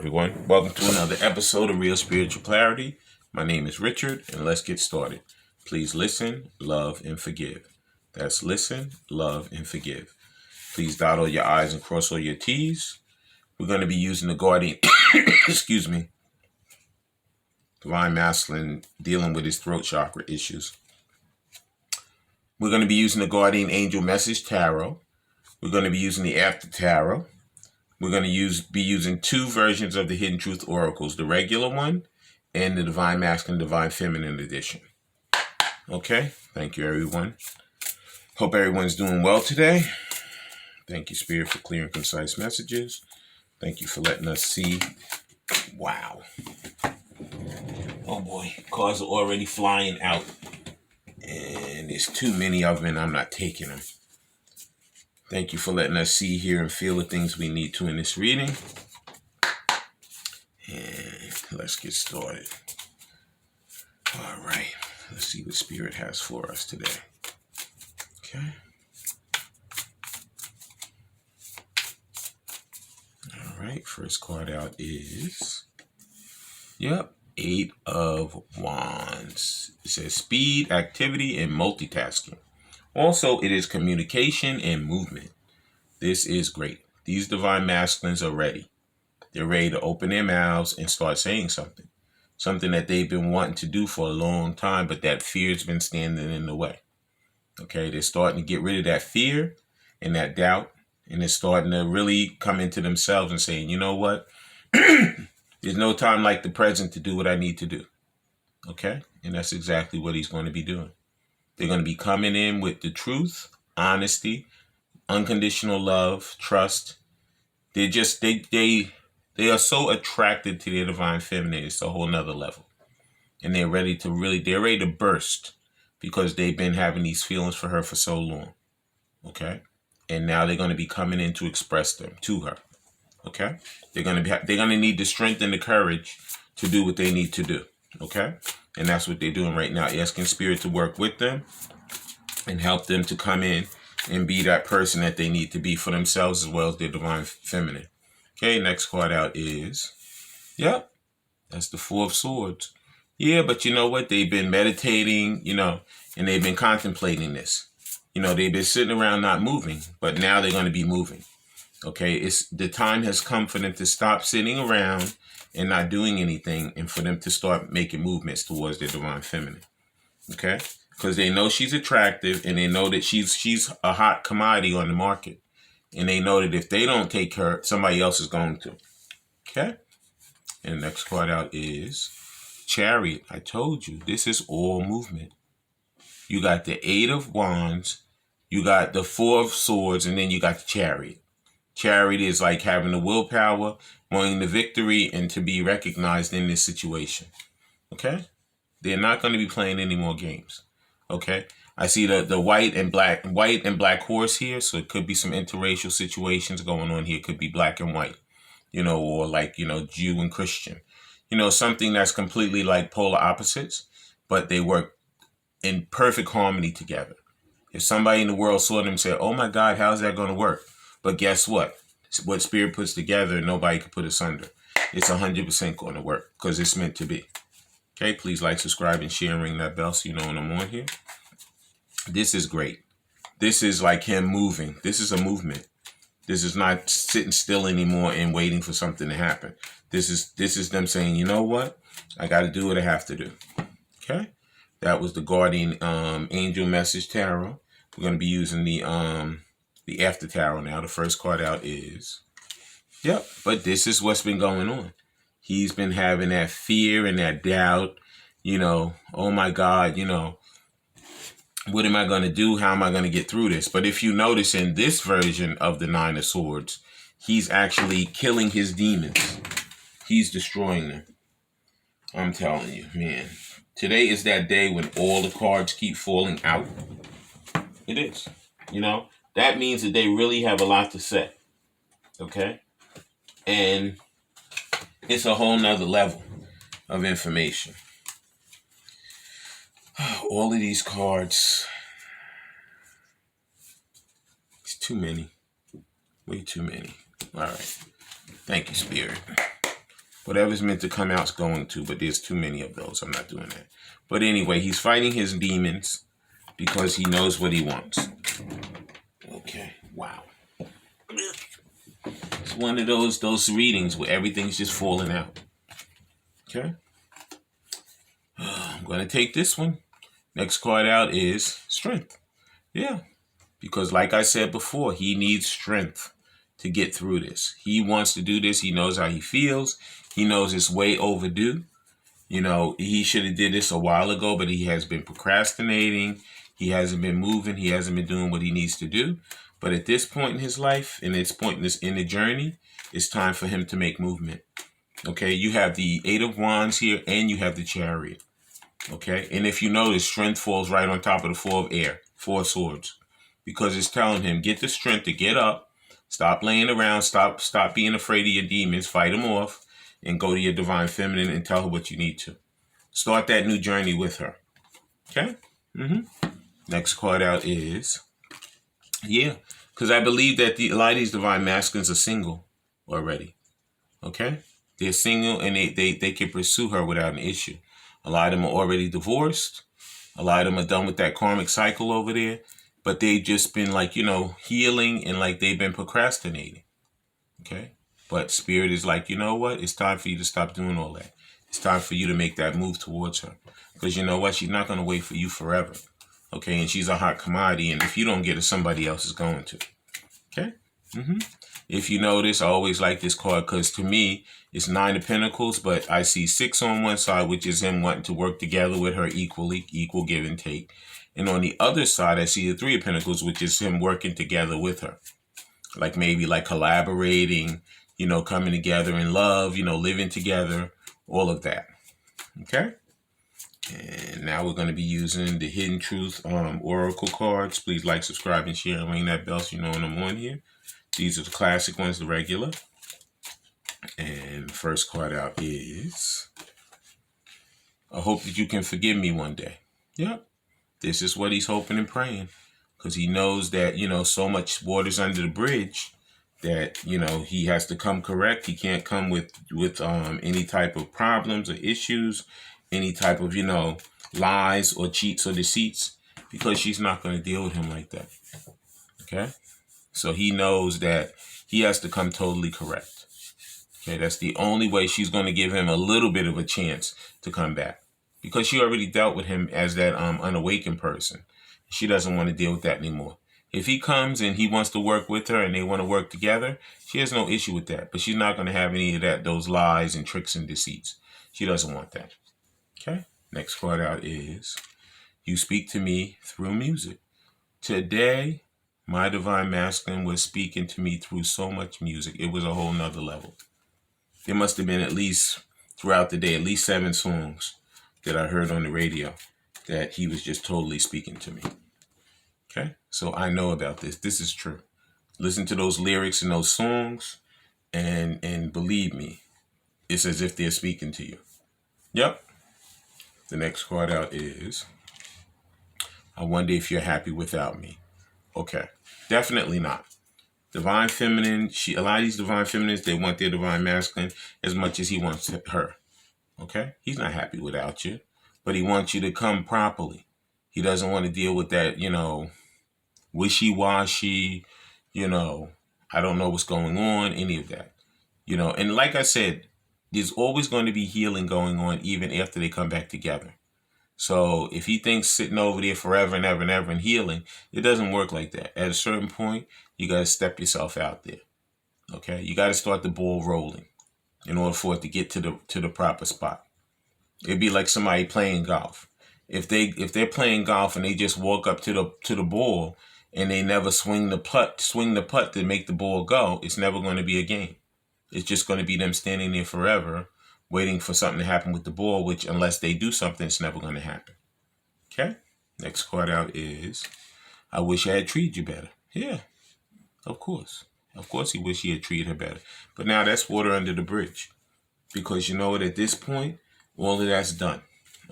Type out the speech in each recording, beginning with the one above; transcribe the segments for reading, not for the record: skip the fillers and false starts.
everyone. Welcome to another episode of Real Spiritual Clarity. My name is Richard, and let's get started. Please listen, love, and forgive. That's listen, love, and forgive. Please dot all your I's and cross all your T's. We're going to be using the Guardian, Divine Masculine, dealing with his throat chakra issues. We're going to be using the Guardian Angel Message Tarot. We're going to be using the After Tarot. We're going to be using two versions of the Hidden Truth Oracles, the regular one and the Divine Masculine, Divine Feminine edition. Okay, thank you, everyone. Hope everyone's doing well today. Thank you, Spirit, for clear and concise messages. Thank you for letting us see. Wow. Oh boy, cars are already flying out. And there's too many of them and I'm not taking them. Thank you for letting us see, hear, and feel the things we need to in this reading. And let's get started. All right. Let's see what Spirit has for us today. Okay. All right. First card out is, Eight of Wands. It says speed, activity, and multitasking. Also, it is communication and movement. This is great. These Divine Masculines are ready. They're ready to open their mouths and start saying something. Something that they've been wanting to do for a long time, but that fear's been standing in the way. Okay, they're starting to get rid of that fear and that doubt, and they're starting to really come into themselves and saying, you know what? There's no time like the present to do what I need to do. Okay, and that's exactly what he's going to be doing. They're going to be coming in with the truth, honesty, unconditional love, trust. They are so attracted to their Divine Feminine. It's a whole nother level. And they're ready to burst because they've been having these feelings for her for so long. Okay? And now they're going to be coming in to express them to her. Okay? They're going to need the strength and the courage to do what they need to do. Okay? And that's what they're doing right now, asking Spirit to work with them and help them to come in and be that person that they need to be for themselves as well as their Divine Feminine. Okay, next card out is, that's the Four of Swords. Yeah, but you know what? They've been meditating, and they've been contemplating this. They've been sitting around not moving, but now they're going to be moving. Okay, the time has come for them to stop sitting around and not doing anything and for them to start making movements towards their Divine Feminine. Okay? Because they know she's attractive and they know that she's a hot commodity on the market. And they know that if they don't take her, somebody else is going to. Okay? And the next card out is Chariot. I told you, this is all movement. You got the Eight of Wands, you got the Four of Swords, and then you got the Chariot. Chariot is like having the willpower, wanting the victory, and to be recognized in this situation. Okay? They're not going to be playing any more games. Okay? I see the white and black horse here, so it could be some interracial situations going on here. It could be black and white, or like, Jew and Christian. Something that's completely like polar opposites, but they work in perfect harmony together. If somebody in the world saw them and said, oh my God, how's that going to work? But guess what? What Spirit puts together, nobody can put asunder. It's 100% going to work because it's meant to be. Okay, please like, subscribe, and share, and ring that bell so you know when I'm on here. This is great. This is like him moving. This is a movement. This is not sitting still anymore and waiting for something to happen. This is them saying, you know what? I got to do what I have to do. Okay? That was the Guardian Angel Message Tarot. We're going to be using the After Tarot now. The first card out is, but this is what's been going on. He's been having that fear and that doubt, oh my God, what am I going to do? How am I going to get through this? But if you notice in this version of the Nine of Swords, he's actually killing his demons. He's destroying them. I'm telling you, man. Today is that day when all the cards keep falling out. It is. That means that they really have a lot to say. Okay? And it's a whole nother level of information. All of these cards, it's too many. Way too many. All right. Thank you, Spirit. Whatever's meant to come out is going to, but there's too many of those. I'm not doing that. But anyway, he's fighting his demons because he knows what he wants. Okay, wow. It's one of those readings where everything's just falling out. Okay. I'm going to take this one. Next card out is strength. Yeah. Because like I said before, he needs strength to get through this. He wants to do this. He knows how he feels. He knows it's way overdue. You know, he should have did this a while ago, but he has been procrastinating. He hasn't been moving. He hasn't been doing what he needs to do. But at this point in his life, and this point in the journey, it's time for him to make movement. Okay, you have the Eight of Wands here, and you have the Chariot. Okay, and if you notice, strength falls right on top of the Four of Air, Four of Swords, because it's telling him, get the strength to get up, stop laying around, stop being afraid of your demons, fight them off, and go to your Divine Feminine and tell her what you need to. Start that new journey with her. Okay? Next card out is, because I believe that a lot of these Divine Masculines are single already. Okay? They're single and they can pursue her without an issue. A lot of them are already divorced. A lot of them are done with that karmic cycle over there. But they've just been like, healing and like they've been procrastinating. Okay? But Spirit is like, you know what? It's time for you to stop doing all that. It's time for you to make that move towards her. Because you know what? She's not going to wait for you forever. Okay? And she's a hot commodity. And if you don't get it, somebody else is going to. Okay? If you notice, I always like this card because to me, it's Nine of Pentacles, but I see 6 on one side, which is him wanting to work together with her equally, equal give and take. And on the other side, I see the 3 of Pentacles, which is him working together with her. Like maybe like collaborating, coming together in love, living together, all of that. Okay? And now we're going to be using the Hidden Truth Oracle cards. Please like, subscribe, and share, and ring that bell so you know when I'm on here. These are the classic ones, the regular. And the first card out is, I hope that you can forgive me one day. Yep. This is what he's hoping and praying. Because he knows that, so much water's under the bridge that, he has to come correct. He can't come with any type of problems or issues, any type of, lies or cheats or deceits, because she's not going to deal with him like that. Okay? So he knows that he has to come totally correct. Okay, that's the only way she's going to give him a little bit of a chance to come back. Because she already dealt with him as that unawakened person. She doesn't want to deal with that anymore. If he comes and he wants to work with her and they want to work together, she has no issue with that. But she's not going to have any of those lies and tricks and deceits. She doesn't want that. Okay, next card out is, you speak to me through music. Today, my Divine Masculine was speaking to me through so much music. It was a whole nother level. There must have been at least, throughout the day, at least 7 songs that I heard on the radio that he was just totally speaking to me. Okay? So I know about this. This is true. Listen to those lyrics and those songs and believe me, it's as if they're speaking to you. Yep. The next card out is, I wonder if you're happy without me. Okay, definitely not. Divine Feminine, a lot of these Divine Feminines, they want their Divine Masculine as much as he wants her. Okay? He's not happy without you, but he wants you to come properly. He doesn't want to deal with that, wishy-washy, I don't know what's going on, any of that. And like I said, there's always going to be healing going on even after they come back together. So if he thinks sitting over there forever and ever and ever and healing, it doesn't work like that. At a certain point, you got to step yourself out there. Okay? You got to start the ball rolling in order for it to get to the proper spot. It'd be like somebody playing golf. If they're playing golf and they just walk up to the ball and they never swing the putt to make the ball go, it's never going to be a game. It's just going to be them standing there forever waiting for something to happen with the ball, which unless they do something, it's never going to happen. Okay? Next card out is, I wish I had treated you better. Yeah, of course. Of course he wished he had treated her better. But now that's water under the bridge. Because you know what, at this point, all of that's done.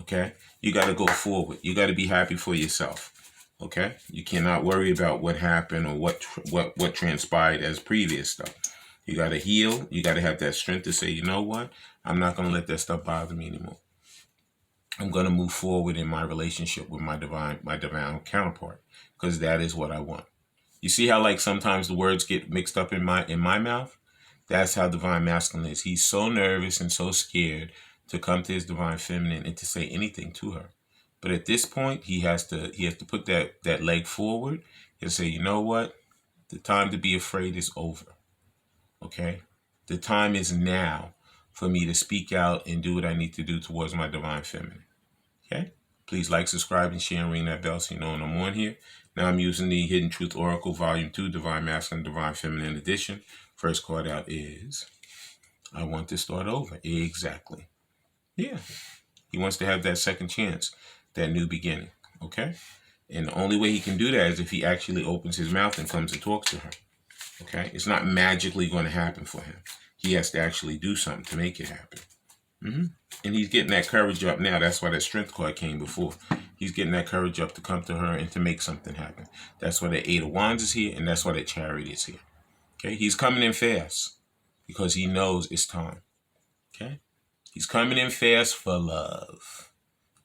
Okay? You got to go forward. You got to be happy for yourself. Okay? You cannot worry about what happened or what transpired as previous stuff. You got to heal. You got to have that strength to say, you know what? I'm not going to let that stuff bother me anymore. I'm going to move forward in my relationship with my divine counterpart, because that is what I want. You see how like sometimes the words get mixed up in my mouth? That's how divine masculine is. He's so nervous and so scared to come to his divine feminine and to say anything to her. But at this point, he has to put that leg forward and say, you know what? The time to be afraid is over. Okay? The time is now for me to speak out and do what I need to do towards my divine feminine. Okay? Please like, subscribe, and share, and ring that bell so you know when I'm on here. Now I'm using the Hidden Truth Oracle Volume 2, Divine Masculine, Divine Feminine Edition. First card out is, I want to start over. Exactly. Yeah. He wants to have that second chance, that new beginning. Okay? And the only way he can do that is if he actually opens his mouth and comes and talks to her. Okay? It's not magically going to happen for him. He has to actually do something to make it happen. And he's getting that courage up now. That's why that strength card came before. He's getting that courage up to come to her and to make something happen. That's why the 8 of Wands is here, and that's why the Chariot is here. Okay? He's coming in fast because he knows it's time. Okay? He's coming in fast for love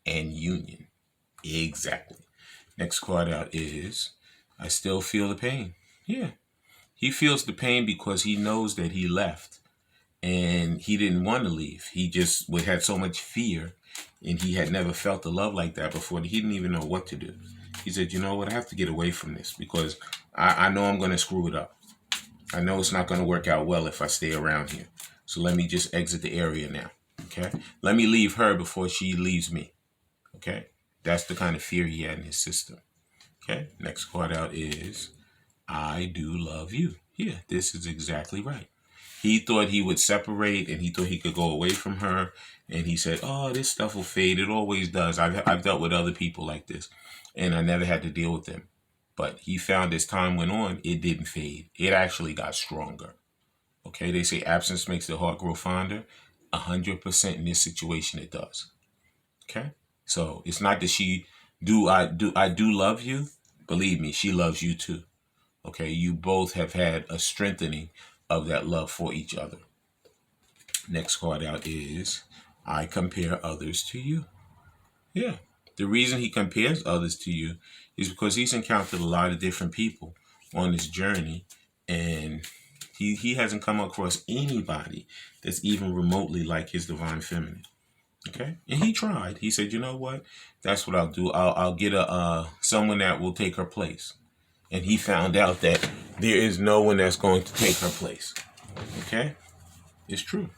and union. Exactly. Next card out is, I still feel the pain. Yeah. He feels the pain because he knows that he left and he didn't want to leave. He just had so much fear, and he had never felt the love like that before. He didn't even know what to do. He said, you know what? I have to get away from this because I know I'm going to screw it up. I know it's not going to work out well if I stay around here. So let me just exit the area now. Okay? Let me leave her before she leaves me. Okay? That's the kind of fear he had in his system. Okay? Next card out is, I do love you. Yeah, this is exactly right. He thought he would separate, and he thought he could go away from her. And he said, oh, this stuff will fade. It always does. I've dealt with other people like this, and I never had to deal with them. But he found as time went on, it didn't fade. It actually got stronger. Okay, they say absence makes the heart grow fonder. 100% in this situation, it does. Okay, so it's not that I do love you. Believe me, she loves you too. Okay, you both have had a strengthening of that love for each other. Next card out is, I compare others to you. Yeah, the reason he compares others to you is because he's encountered a lot of different people on this journey, and he hasn't come across anybody that's even remotely like his divine feminine. Okay, and he tried. He said, you know what? That's what I'll do. I'll get someone that will take her place. And he found out that there is no one that's going to take her place. Okay? It's true.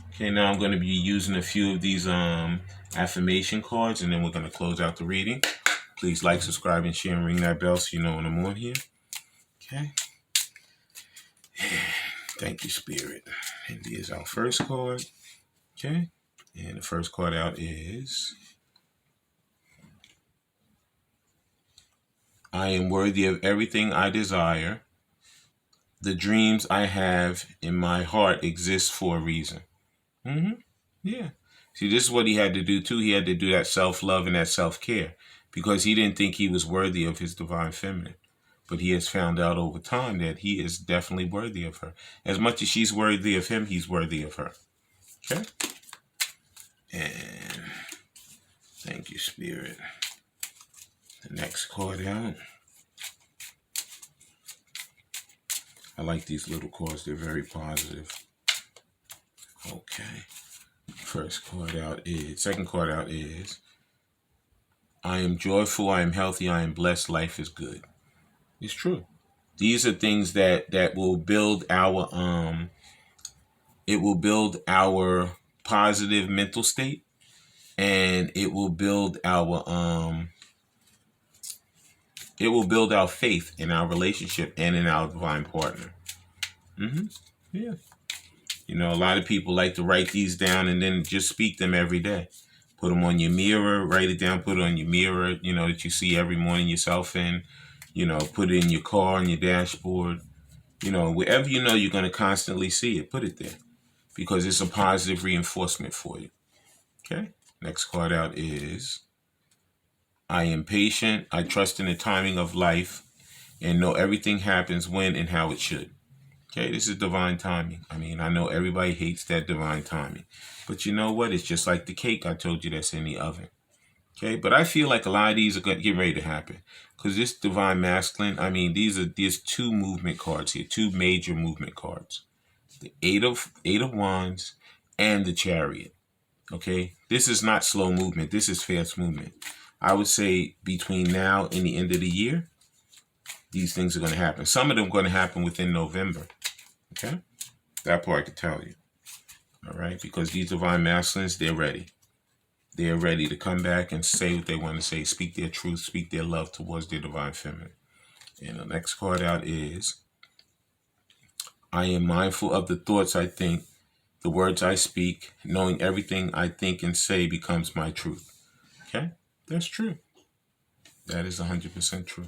Okay, now I'm going to be using a few of these affirmation cards, and then we're going to close out the reading. Please like, subscribe, and share, and ring that bell so you know when I'm on here. Okay? Thank you, Spirit. And here's our first card. Okay? And the first card out is, I am worthy of everything I desire. The dreams I have in my heart exist for a reason. Yeah. See, this is what he had to do too. He had to do that self-love and that self-care because he didn't think he was worthy of his divine feminine. But he has found out over time that he is definitely worthy of her. As much as she's worthy of him, he's worthy of her. Okay? And thank you, Spirit. The next card out. I like these little cards. They're very positive. Okay. Second card out is, I am joyful, I am healthy, I am blessed, life is good. It's true. These are things that will build our positive mental state, and it will build our faith in our relationship and in our divine partner. Yeah. You know, a lot of people like to write these down and then just speak them every day. Put them on your mirror, write it down, put it on your mirror, you know, that you see every morning yourself in. You know, put it in your car, on your dashboard. You know, wherever you know you're going to constantly see it, put it there. Because it's a positive reinforcement for you. Okay? Next card out is, I am patient, I trust in the timing of life, and know everything happens when and how it should. Okay, this is divine timing. I mean, I know everybody hates that divine timing, but you know what? It's just like the cake I told you that's in the oven. Okay, but I feel like a lot of these are going to get ready to happen because this divine masculine. I mean, there's two movement cards here, two major movement cards: the eight of wands and the chariot. Okay, this is not slow movement. This is fast movement. I would say between now and the end of the year, these things are going to happen. Some of them are going to happen within November. Okay, that part I can tell you. All right, because these divine masculines, they're ready. They're ready to come back and say what they want to say, speak their truth, speak their love towards their divine feminine. And the next card out is, I am mindful of the thoughts I think, the words I speak, knowing everything I think and say becomes my truth. Okay, that's true. That is 100% true.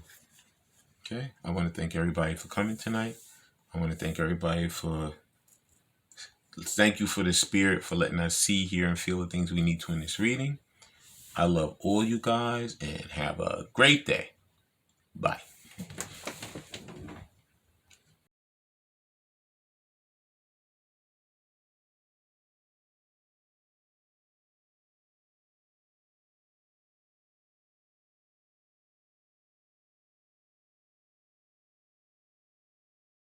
Okay, I want to thank everybody for coming tonight. I want to thank everybody thank you for the spirit for letting us see, hear, and feel the things we need to in this reading. I love all you guys and have a great day. Bye.